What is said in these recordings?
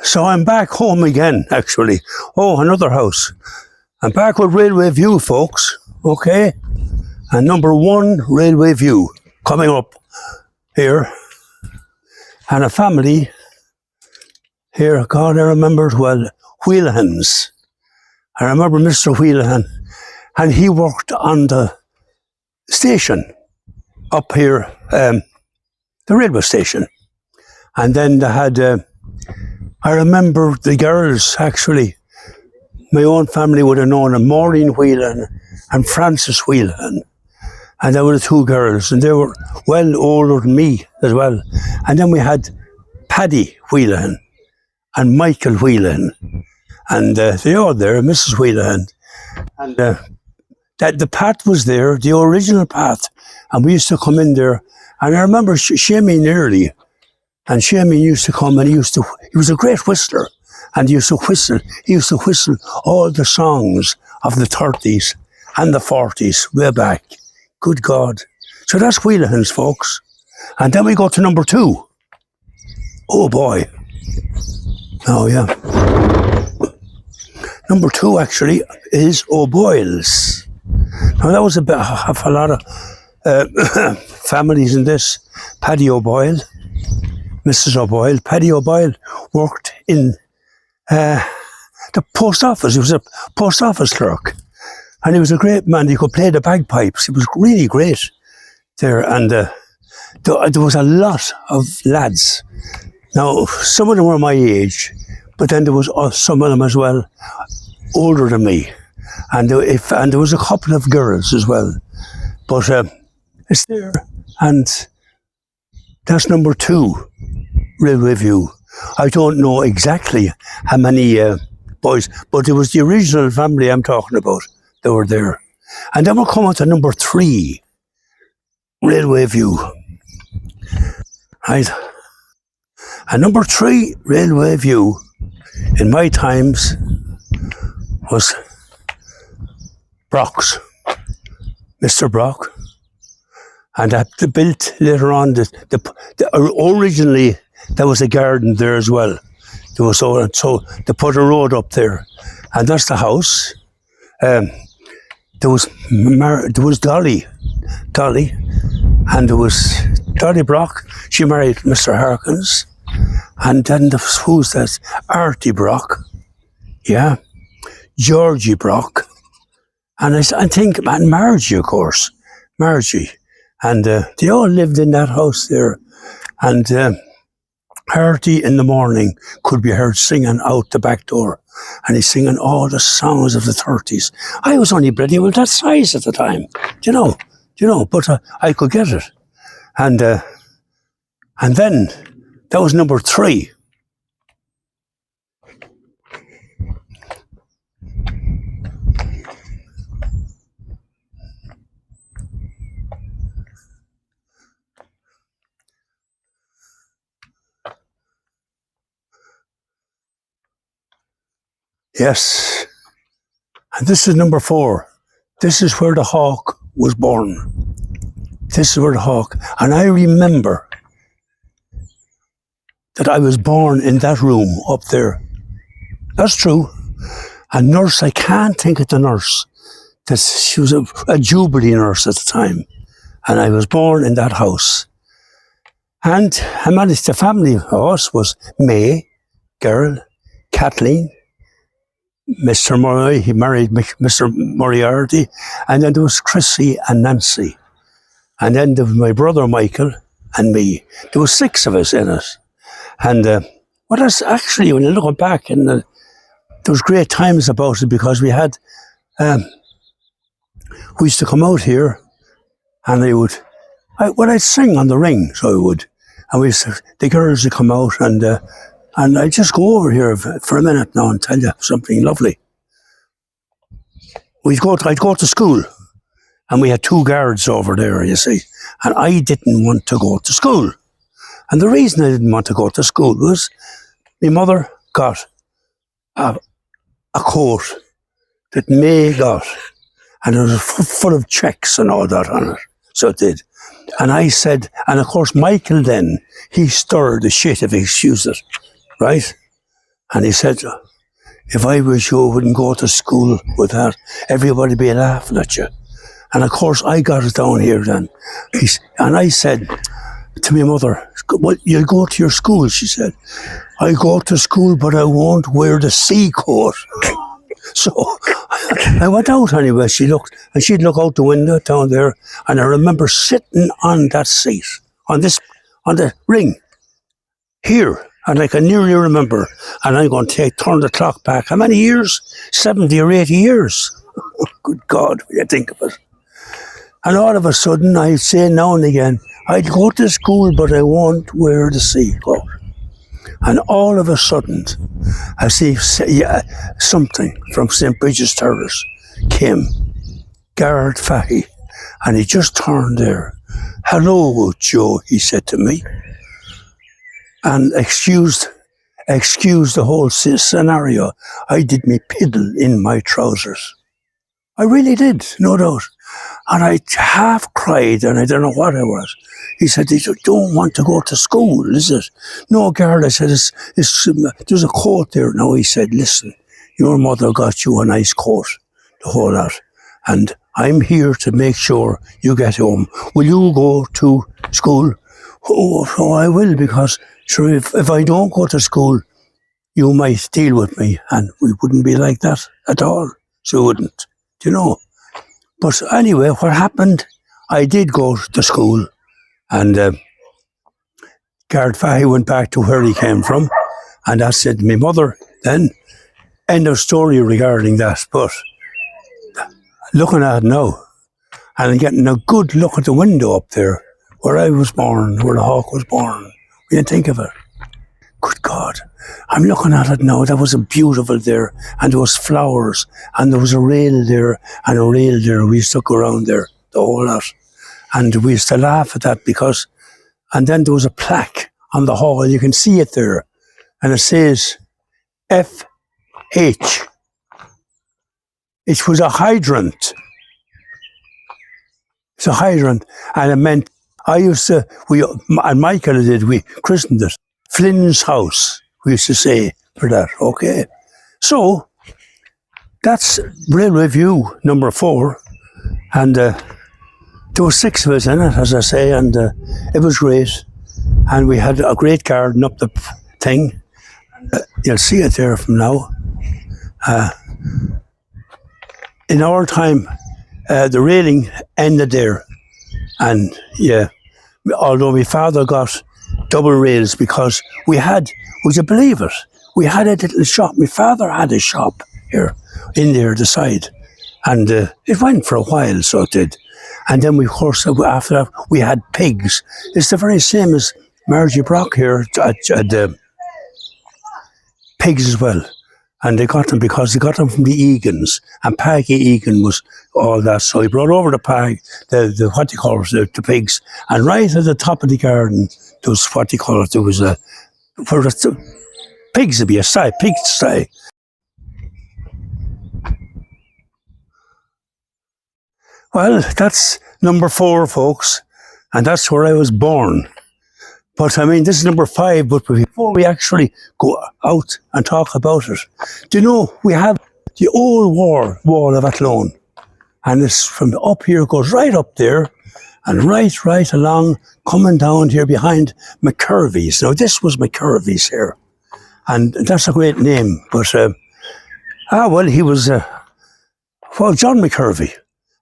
So I'm back home again, actually. Oh, another house. I'm back with Railway View, folks. Okay? And number 1, Railway View, coming up here. And a family here, God, I remember it well, Wheelahans. I remember Mr. Wheelahan, and he worked on the station up here, the railway station. And then they had, I remember the girls, actually, my own family would have known them, Maureen Whelan and Frances Whelan. And they were the 2 girls, and they were well older than me as well. And then we had Paddy Whelan and Michael Whelan. And they all there, Mrs. Whelan. And that the path was there, the original path. And we used to come in there. And I remember Shameen early. And Shameen used to come, and he was a great whistler. And he used to whistle all the songs of the 30s and the 40s way back. Good God. So that's Wheelahans, folks. And then we go to number 2. Oh boy. Oh yeah. Number 2 actually is O'Boyle's. Now that was a lot of families in this. Paddy O'Boyle, Mrs. O'Boyle. Paddy O'Boyle worked in the post office. He was a post office clerk. And he was a great man. He could play the bagpipes. He was really great there. And there was a lot of lads. Now, some of them were my age, but then there was some of them as well, older than me. And there was a couple of girls as well. But it's there. And that's number 2, Railway View. I don't know exactly how many boys, but it was the original family I'm talking about. They were there. And then we're coming to number 3, Railway View. Right. And number 3, Railway View, in my times, was Brock's, Mr. Brock. And that they built later on, originally there was a garden there as well. There was so they put a road up there. And that's the house. There was Dolly, and there was Dolly Brock. She married Mr. Harkins, and then who's that? Artie Brock, yeah, Georgie Brock, and I think Margie, of course, Margie, and they all lived in that house there, and Artie in the morning could be heard singing out the back door. And he's singing all the songs of the 30s. I was only bloody well that size at the time, do you know, but I could get it. And then that was number 3. Yes, and this is number 4. This is where the Hawk was born. This is where the Hawk, and I remember that I was born in that room up there. That's true. A nurse, I can't think of the nurse. She was a Jubilee nurse at the time, and I was born in that house. And I managed, the family of us was May, girl, Kathleen, Mr. Murray, he married Mr. Moriarty, and then there was Chrissy and Nancy. And then there was my brother Michael and me. There was 6 of us in it. And what else, actually, when you look back, and there was great times about it, because we had, we used to come out here, and I'd sing on the ring, so I would. And the girls would come out, and I'd just go over here for a minute now and tell you something lovely. I'd go to school, and we had 2 guards over there, you see, and I didn't want to go to school. And the reason I didn't want to go to school was my mother got a coat that May got, and it was full of checks and all that on it, so it did. And I said, and of course Michael then, he stirred the shit, if you excuse it, right? And he said, if I was you, I wouldn't go to school with that. Everybody be laughing at you. And of course, I got it down here then. And I said to my mother, well, you'll go to your school, she said. I go to school, but I won't wear the sea coat. So I went out anyway. She'd look out the window down there, and I remember sitting on that seat, on the ring, here, and I can nearly remember. And I'm going to turn the clock back. How many years? 70 or 80 years. Good God, when you think of it. And all of a sudden, I'd say now and again, I'd go to school, but I won't wear the sea coat. And all of a sudden, I see something from St. Bridget's Terrace came, Garrett Fahey, and he just turned there. Hello, Joe, he said to me, and excused the whole scenario. I did me piddle in my trousers. I really did, no doubt. And I half cried, and I don't know what I was. He said, you don't want to go to school, is it? No, Garrett, I said, there's a coat there. No, he said, listen, your mother got you a nice coat, the whole lot. And I'm here to make sure you get home. Will you go to school? Oh, I will, because sure, if I don't go to school, you might deal with me. And we wouldn't be like that at all. So we wouldn't, do you know? But anyway, what happened, I did go to school, and Garrett Fahey went back to where he came from, and I said to my mother then, end of story regarding that. But looking at it now, and getting a good look at the window up there, where I was born, where the hawk was born, when you think of it, good God, I'm looking at it now. That was a beautiful there, and there was flowers, and there was a rail there, and a rail there. We used to go around there, the whole lot, and we used to laugh at that because, and then there was a plaque on the hall. You can see it there, and it says F.H. It was a hydrant. It's a hydrant, and it meant and Michael did, we christened it Flynn's house, we used to say for that, okay? So, that's Railway View number 4, and there were 6 of us in it, as I say, and it was great. And we had a great garden up the thing. You'll see it there from now. In our time, the railing ended there, and yeah, although my father got double rails because we had, would you believe it? We had a little shop. My father had a shop here, in there, the side. And it went for a while, so it did. And then we, of course, after that, we had pigs. It's the very same as Margie Brock here at pigs as well. And they got them because they got them from the Egan's. And Peggy Egan was all that. So he brought over the pig, the what do you call it, the pigs. And right at the top of the garden, there was what do you call it, there was for the pigs would be a sty, pig sty. Well, that's number 4, folks. And that's where I was born. But I mean, this is number 5, but before we actually go out and talk about it, do you know, we have the old wall of Athlone. And it's from up here, goes right up there, and right along, coming down here behind McCurvey's. Now, this was McCurvey's here. And that's a great name, but, well, he was, John McCurvey.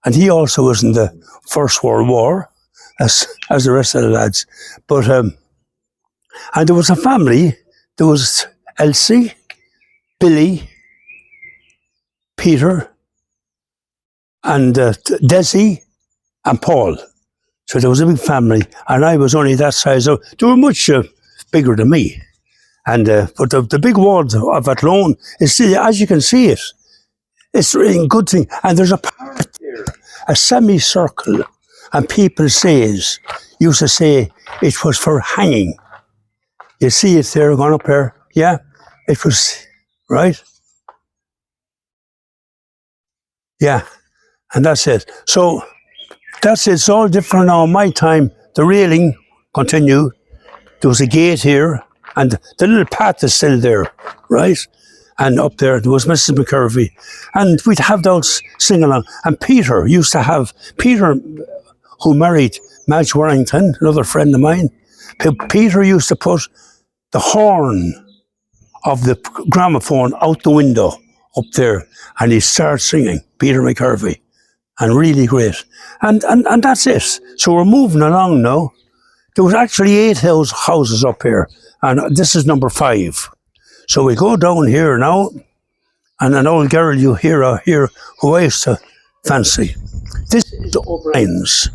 And he also was in the First World War, as the rest of the lads. But, and there was a family, there was Elsie, Billy, Peter, and Desi, and Paul. So there was a big family, and I was only that size. So they were much bigger than me. And but the big wall of Athlone is still, as you can see it, it's really a good thing. And there's a part there, a semicircle, and people used to say it was for hanging. You see it there, going up there? Yeah, it was, right? Yeah, and that's it. So, that's it. It's all different now. In my time, the railing continued. There was a gate here, and the little path is still there. right? And up there was Mrs. McCurvey. And we'd have those sing-along. And Peter, who married Madge Warrington, another friend of mine, Peter used to put the horn of the gramophone out the window up there, and he'd start singing, Peter McCurvey, and really great. And that's it. So we're moving along now. There was actually 8 houses up here, and this is number 5. So we go down here now, and an old girl you hear here who I used to fancy. This is the O'Brien's.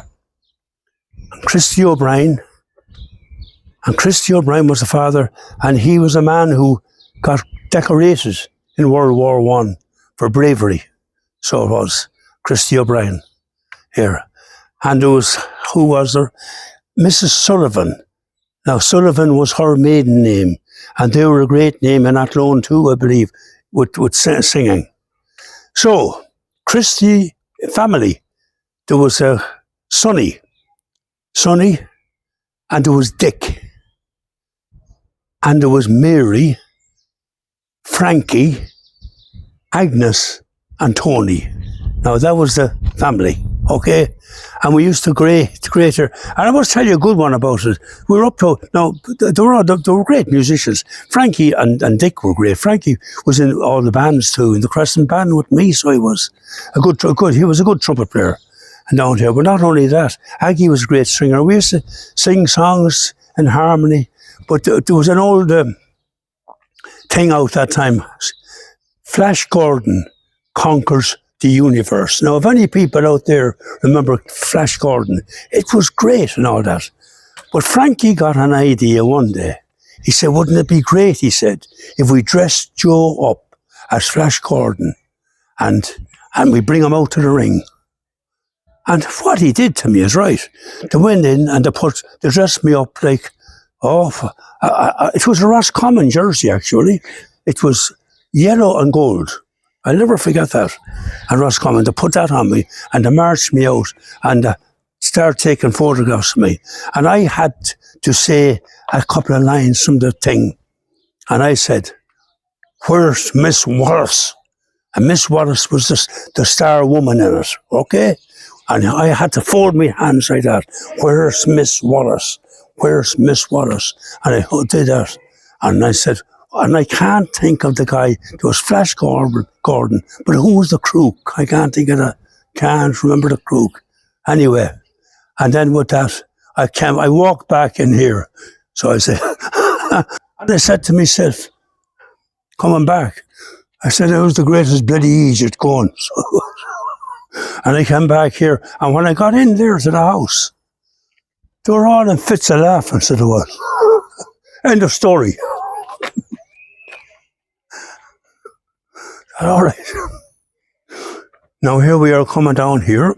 Christy O'Brien. And Christy O'Brien was the father, and he was a man who got decorated in World War I for bravery. So it was Christy O'Brien here. And there was, who was there? Mrs. Sullivan. Now, Sullivan was her maiden name, and they were a great name in Athlone too, I believe, with singing. So, Christy family, there was a Sonny, and there was Dick, and there was Mary, Frankie, Agnes, and Tony. Now, that was the family, okay? And we used to create her. And I must tell you a good one about it. We were up to, now, they were great musicians. Frankie and Dick were great. Frankie was in all the bands too, in the Crescent Band with me, so he was he was a good trumpet player and down here. But not only that, Aggie was a great singer. We used to sing songs in harmony, but there was an old thing out that time. Flash Gordon Conquers the Universe. Now, if any people out there remember Flash Gordon, it was great and all that. But Frankie got an idea one day. He said, wouldn't it be great, he said, if we dressed Joe up as Flash Gordon and we bring him out to the ring. And what he did to me is right. They went in and they dressed me up like, it was a Roscommon jersey, actually. It was yellow and gold. I'll never forget that. And Roscommon, they put that on me and they marched me out and started taking photographs of me. And I had to say a couple of lines from the thing. And I said, where's Miss Wallace? And Miss Wallace was the star woman in it, okay? And I had to fold my hands like that. Where's Miss Wallace? Where's Miss Wallace? And I did that. And I said, and I can't think of the guy. There was Flash Gordon, but who was the crook? I can't think of that. Can't remember the crook. Anyway, and then with that, I walked back in here. So I said, and I said to myself, coming back, I said, it was the greatest bloody Egypt going. So, and I came back here, and when I got in there to the house, they were all in fits of laughing, so there was. End of story. All right. Now here we are coming down here,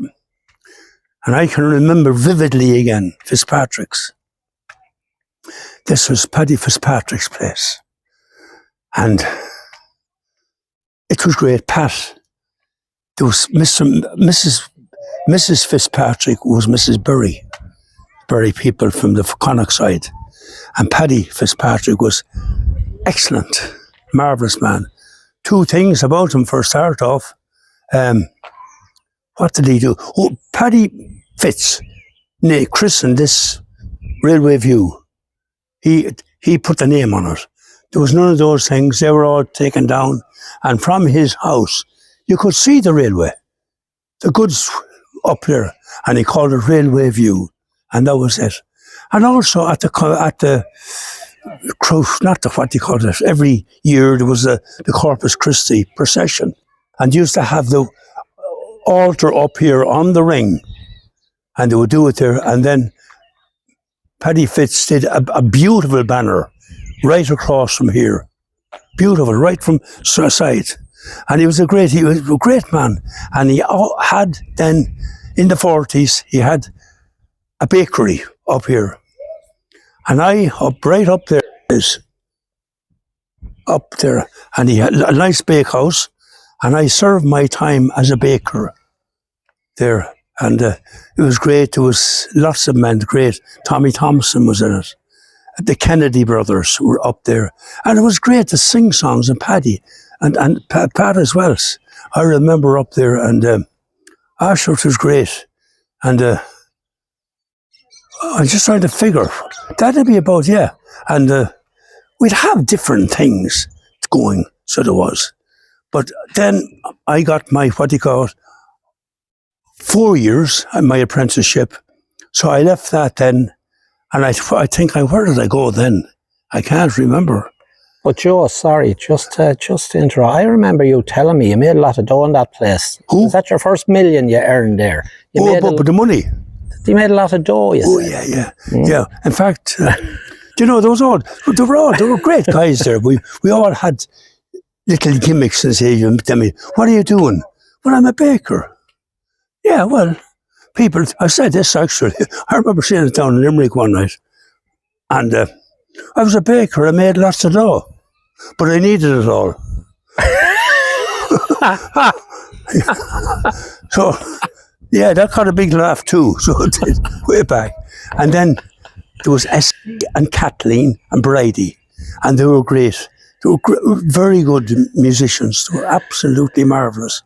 and I can remember vividly again Fitzpatrick's. This was Paddy Fitzpatrick's place, and it was great. Pat, there was Mrs. Fitzpatrick was Mrs. Bury people from the Connacht side, and Paddy Fitzpatrick was excellent, marvellous man. 2 things about him for a start off. What did he do? Oh, Paddy Fitz christened this railway view. He put the name on it. There was none of those things. They were all taken down. And from his house, you could see the railway, the goods up there. And he called it Railway View. And that was it. And also at the not the what do you call it? Every year there was the Corpus Christi procession, and used to have the altar up here on the ring, and they would do it there. And then Paddy Fitz did a beautiful banner right across from here, beautiful, right from side. And he was a great man. And he had then in the 40s he had a bakery up here. And right up there is, up there, and he had a nice bakehouse, and I served my time as a baker there, and it was great. There was lots of men, great. Tommy Thompson was in it. the Kennedy brothers were up there. And it was great to sing songs, and Paddy, and Pat as well. I remember up there, and sure, it was great. And I'm just trying to figure, that'd be about, yeah. And we'd have different things going, so there was. But then I got my, 4 years in my apprenticeship. So I left that then, and I think, where did I go then? I can't remember. But Joe, sorry, just to interrupt. I remember you telling me you made a lot of dough in that place. Who? Was that your first million you earned there? But the money. You made a lot of dough, you said. Yeah. Yeah. In fact, you know, they were great guys there. We all had little gimmicks and say, tell me, what are you doing? Well, I'm a baker. Yeah, well, people, I said this actually. I remember seeing it down in Limerick one night. And I was a baker. I made lots of dough. But I needed it all. So, yeah, that got a big laugh too. So it did, way back. And then there was Essie and Kathleen and Brady. And they were great. They were very good musicians. They were absolutely marvellous.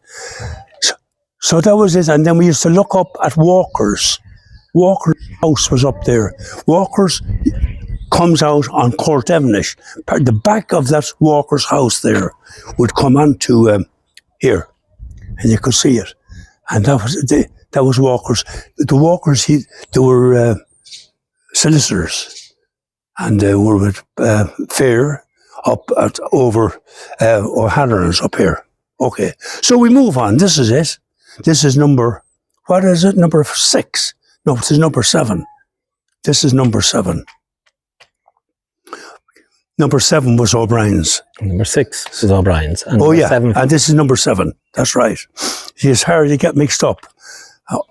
So that was it. And then we used to look up at Walker's. Walker's house was up there. Walker's comes out on Court Devonish. The back of that Walker's house there would come onto here, and you could see it. And that was Walker's. The Walkers, they were solicitors, and they were with Fair up over O'Halloran's up here. Okay, so we move on. This is it. This is number, what is it? Number 6. No, this is number 7. This is number 7. Number 7 was O'Brien's. Number 6 was O'Brien's. And oh, yeah. 7. And this is number 7. That's right. See, it's hard to get mixed up.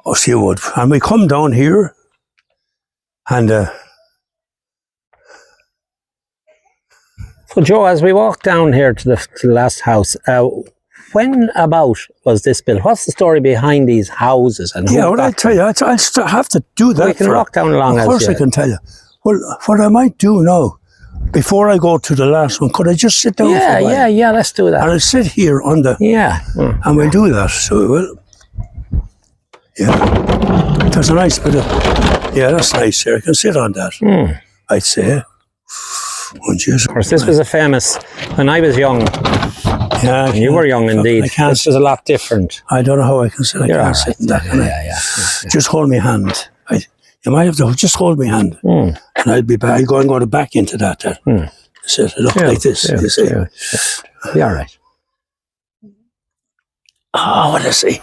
Oh, see, you would. And we come down here, and so, Joe, as we walk down here to the last house, when about was this built? What's the story behind these houses? And yeah, well, I'll tell you. I'll have to do that. We can walk down along. Of course, I can tell you. Well, what I might do now, before I go to the last one, could I just sit down for a while? Yeah, let's do that. And I'll sit here on the... Yeah. And we'll do that, so we will. Yeah. There's a nice bit of... Yeah, that's nice here. I can sit on that, I'd say. Oh, geez. Of course, this was a famous... When I was young, yeah, and you were young indeed, this was a lot different. I don't know how I can sit. I can't sit in that. Yeah. Just hold my hand. You might have to just hold my hand, and I'll be back. I'll go back into that. Sit it up like this. You see. Yeah, all right. Oh, what I see.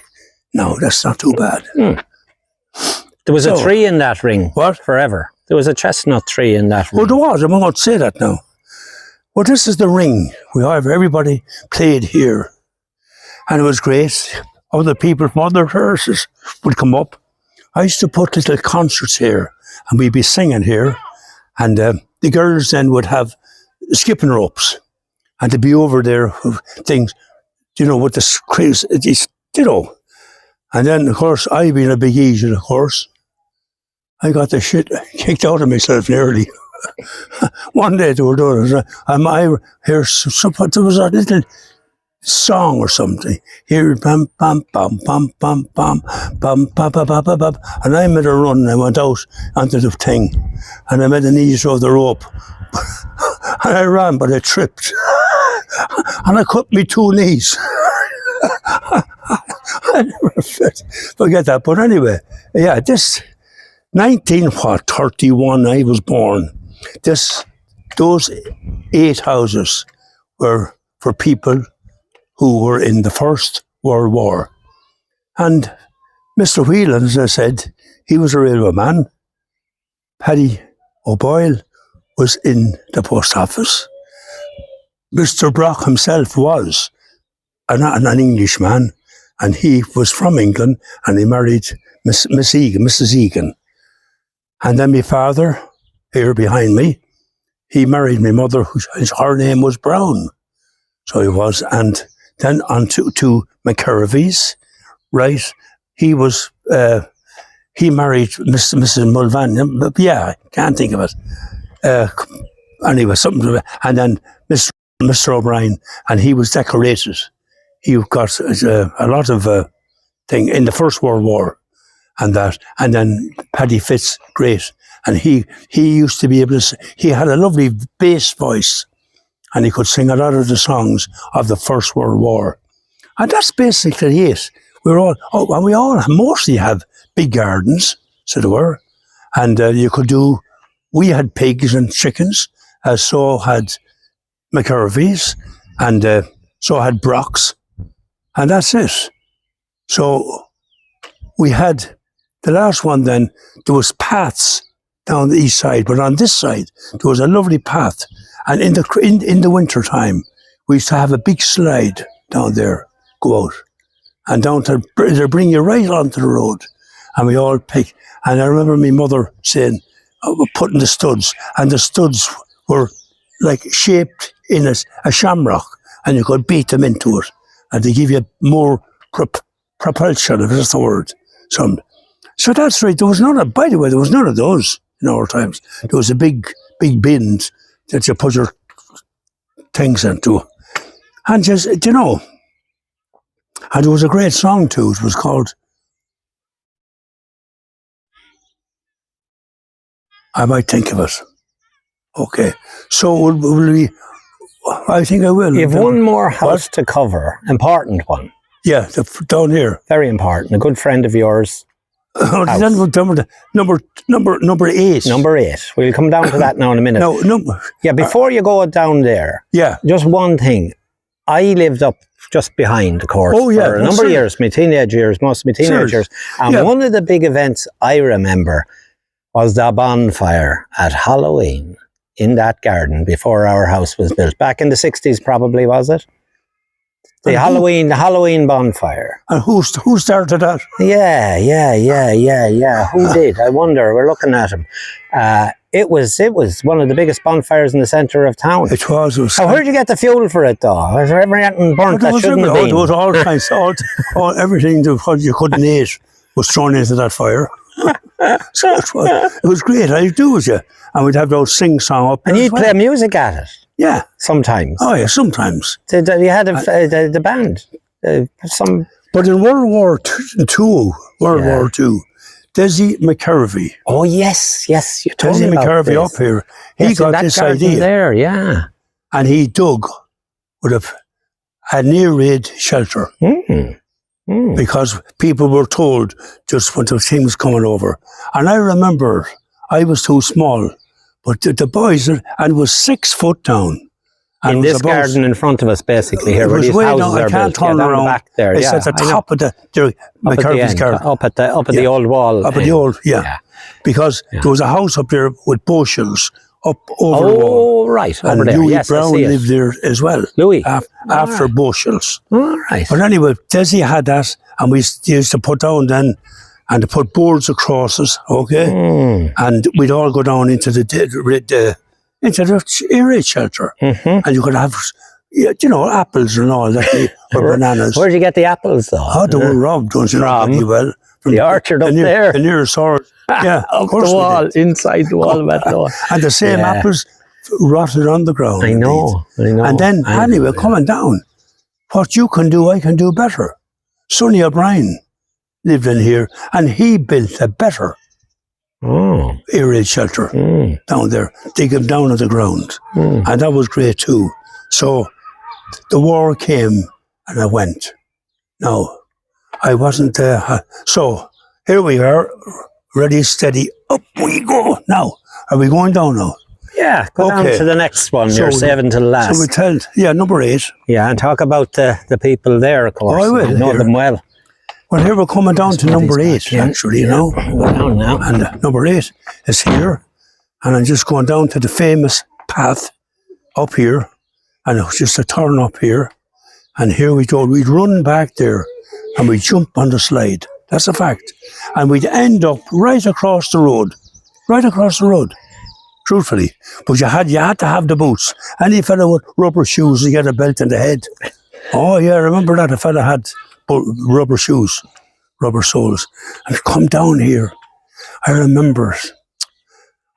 No, that's not too bad. There was a tree in that ring. What? Forever. There was a chestnut tree in that ring. Well, there was. I'm going to say that now. Well, this is the ring. Everybody played here, and it was great. Other people from other churches would come up. I used to put little concerts here, and we'd be singing here, and the girls then would have skipping ropes, and to be over there with things, with the crazy, And then, of course, I being a big Asian, of course, I got the shit kicked out of myself nearly. One day they were doing it, there was a little song or something. Here, bam, bam, bam, bam, bam, bam, bam, bam, bam, bam, bam, bam. And I made a run, and I went out onto the thing, and I made an ease of the rope. And I ran, but I tripped. And I cut me 2 knees. I never forget that. But anyway, yeah, this 1931 I was born. Those 8 houses were for people who were in the First World War. And Mr. Whelan, as I said, he was a railway man. Paddy O'Boyle was in the post office. Mr. Brock himself was an Englishman, and he was from England, and he married Mrs. Egan. And then my father, here behind me, he married my mother, her name was Brown. So he was, and then on to McCurvey's, right? He married Mrs. Mulvaney. Yeah, I can't think of it. anyway, something. And then Mr. O'Brien, and he was decorated. He got a lot of thing in the First World War, and that. And then Paddy Fitz, great. And he used to be able to. He had a lovely bass voice, and he could sing a lot of the songs of the First World War. And that's basically it. And we all mostly have big gardens, so there were. And you could do, we had pigs and chickens, so had McCurvey's, and so had Brock's, and that's it. So we had, the last one then, there was paths down the east side, but on this side, there was a lovely path. And in the winter time, we used to have a big slide down there, go out. And down to, they'll bring you right onto the road. And we all pick. And I remember my mother saying, putting the studs. And the studs were like shaped in a shamrock. And you could beat them into it. And they give you more propulsion, if that's the word. So that's right. There was by the way, there was none of those in our times. There was a big bins that you put your things into. And just, and there was a great song too. It was called, I might think of it. Okay. So will we, I think I will. You have one more house to cover, important one. Yeah, down here. Very important. A good friend of yours. Number 8. Number 8. We'll come down to that now in a minute. Yeah, before you go down there. Yeah. Just one thing. I lived up just behind, of course, for a number of years, my teenage years, most of my teenage years. And one of the big events I remember was the bonfire at Halloween in that garden before our house was built. Back in the 60s, probably, was it? The Halloween bonfire. And who started that? Yeah. Who did? I wonder. We're looking at him. It was one of the biggest bonfires in the centre of town. It was. Where'd you get the fuel for it, though? Was there ever anything burnt that shouldn't have been? There was all kinds. Everything that you couldn't eat was thrown into that fire. So it was great. I do with you, and we'd have those sing-song up. And you'd play music at it. Yeah, sometimes. Oh yeah, sometimes. You had the band. But in World War II, Desi McCurvey. Oh yes, you told me Desi about McCurvey this. Up here. He got this idea there, yeah. And he dug with a near raid shelter. Because people were told just when the thing was coming over. And I remember I was too small, but the boys, and it was 6 foot down. In this garden in front of us, basically, here, where these houses are built. I can't turn around. The back there, it's at the top of the McCurvey's garden. Up at the old wall. Up at the old, Because there was a house up there with bushels up over the wall. Oh, right, and over there. Louis Brown lived there as well. Louis? After bushels. All right. But anyway, Desi had that, and we used to put down then, and to put boards across us, okay? And we'd all go down into the air shelter. And you could have, apples and all that, or bananas. Where'd you get the apples, though? Oh, they were robbed, don't you know pretty well. From the orchard up there. The nearest orchard. Yeah, up the wall, inside the wall of that door. And the same apples rotted on the ground. I know. And then, anyway, coming down, what you can do, I can do better. Sonny O'Brien lived in here, and he built a better air raid shelter down there, dig them down on the ground. And that was great too. So the war came and I went. No, I wasn't so here we are, ready, steady, up we go. Now, are we going down now? Yeah, go down to the next one. You're saving till last. So we tell, number 8. Yeah, and talk about the people there, of course. Oh, I will. I know them well. Well, here we're coming down to number 8, actually, Go down now. And number 8 is here. And I'm just going down to the famous path up here. And it's just a turn up here. And here we go. We'd run back there and we'd jump on the slide. That's a fact. And we'd end up right across the road. Right across the road. Truthfully. But you had to have the boots. Any fellow with rubber shoes, you get a belt in the head. Oh, yeah, I remember that. A fellow had rubber shoes, rubber soles. And come down here. I remember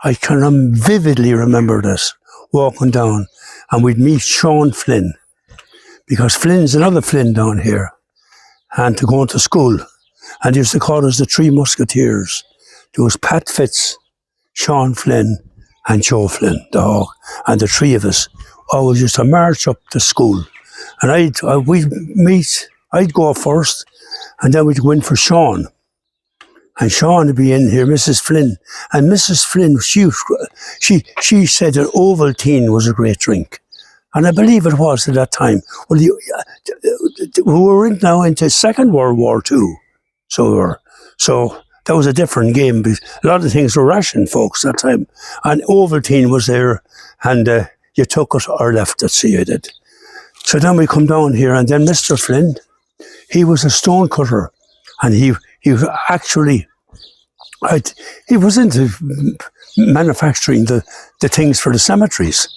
I can vividly remember this, walking down, and we'd meet Sean Flynn, because Flynn's another Flynn down here, and to go into school. And they used to call us the Three Musketeers. There was Pat Fitz, Sean Flynn, and Joe Flynn, the Hawk, and the three of us always used to march up to school. And I'd go first, and then we'd go in for Sean. And Sean would be in here, Mrs. Flynn. And Mrs. Flynn, she said that Ovaltine was a great drink. And I believe it was at that time. Well, we were now into Second World War II. So that was a different game. A lot of things were rationed, folks, that time. And Ovaltine was there, and you took it or left it, see, I did. So then we come down here, and then Mr. Flynn, he was a stone cutter, and he was actually, he was into manufacturing the things for the cemeteries.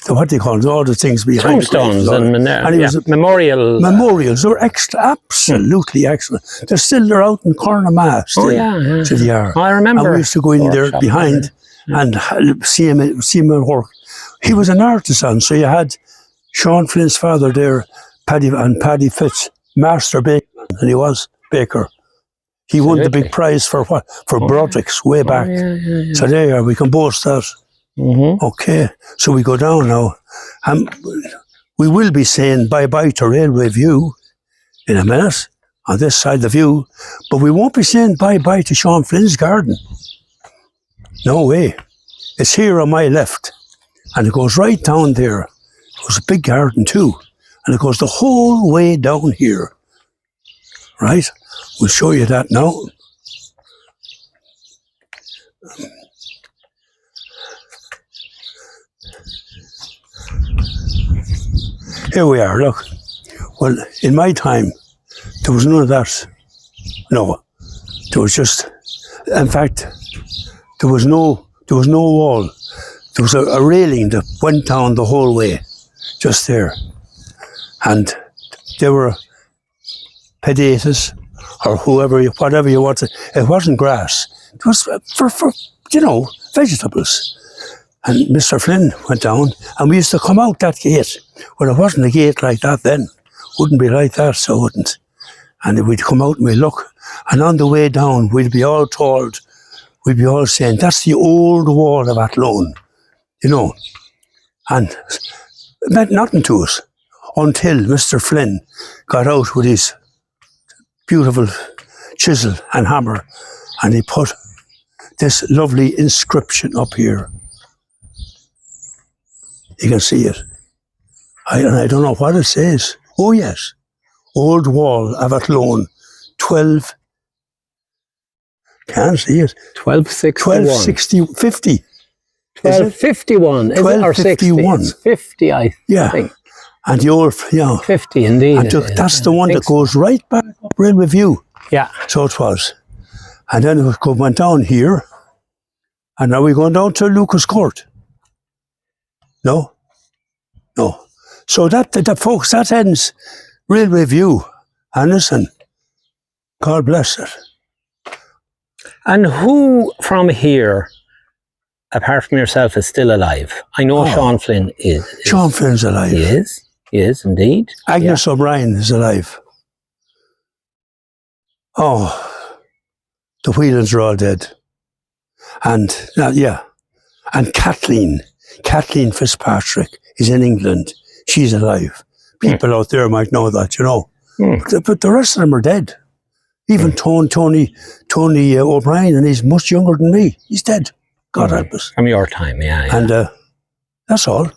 What they call it, all the things behind tombstones and he was memorials. They were absolutely excellent. They're out in Cornamass still. So they are. I remember. And we used to go in there behind and see him at work. He was an artisan, so you had Sean Flynn's father there, Paddy Fitz, master baker, and he was baker. He won the big prize for what? For Broderick's way back. So there you are, we can boast that. Okay, so we go down now. We will be saying bye-bye to Railway View in a minute, on this side of the view, but we won't be saying bye-bye to Sean Flynn's garden. No way. It's here on my left, and it goes right down there. It was a big garden too, and it goes the whole way down here. Right? We'll show you that now. Here we are, look. Well, in my time, there was none of that. No. There was just, in fact, there was no wall. There was a railing that went down the whole way, just there. And there were potatoes, or whatever you want to. It wasn't grass. It was for vegetables. And Mr. Flynn went down, and we used to come out that gate. Well, it wasn't a gate like that then. Wouldn't be like that, so it wouldn't. And we'd come out and we'd look. And on the way down, we'd be all told, we'd be all saying, that's the old wall of Athlone, And it meant nothing to us until Mr. Flynn got out with his beautiful chisel and hammer, and he put this lovely inscription up here. You can see it. I don't know what it says. Oh yes, Old Wall of Athlone, 12. Can't see it. 1260. 50. 1251. Is it or 60? It's 50, I think. And the old, 50 indeed. And that's the one that goes right back up Railway View. Yeah. So it was. And then it went down here, and now we're going down to Lucas Court. No. So that folks, that ends Railway View. And listen, God bless it. And who from here, apart from yourself, is still alive? I know Sean Flynn is. Sean Flynn's alive. He is indeed. Agnes O'Brien is alive. Oh, the Whelans are all dead. And and Kathleen Fitzpatrick is in England. She's alive. People out there might know that, But the rest of them are dead. Even Tony O'Brien, and he's much younger than me. He's dead. God help us. From your time, yeah. And that's all.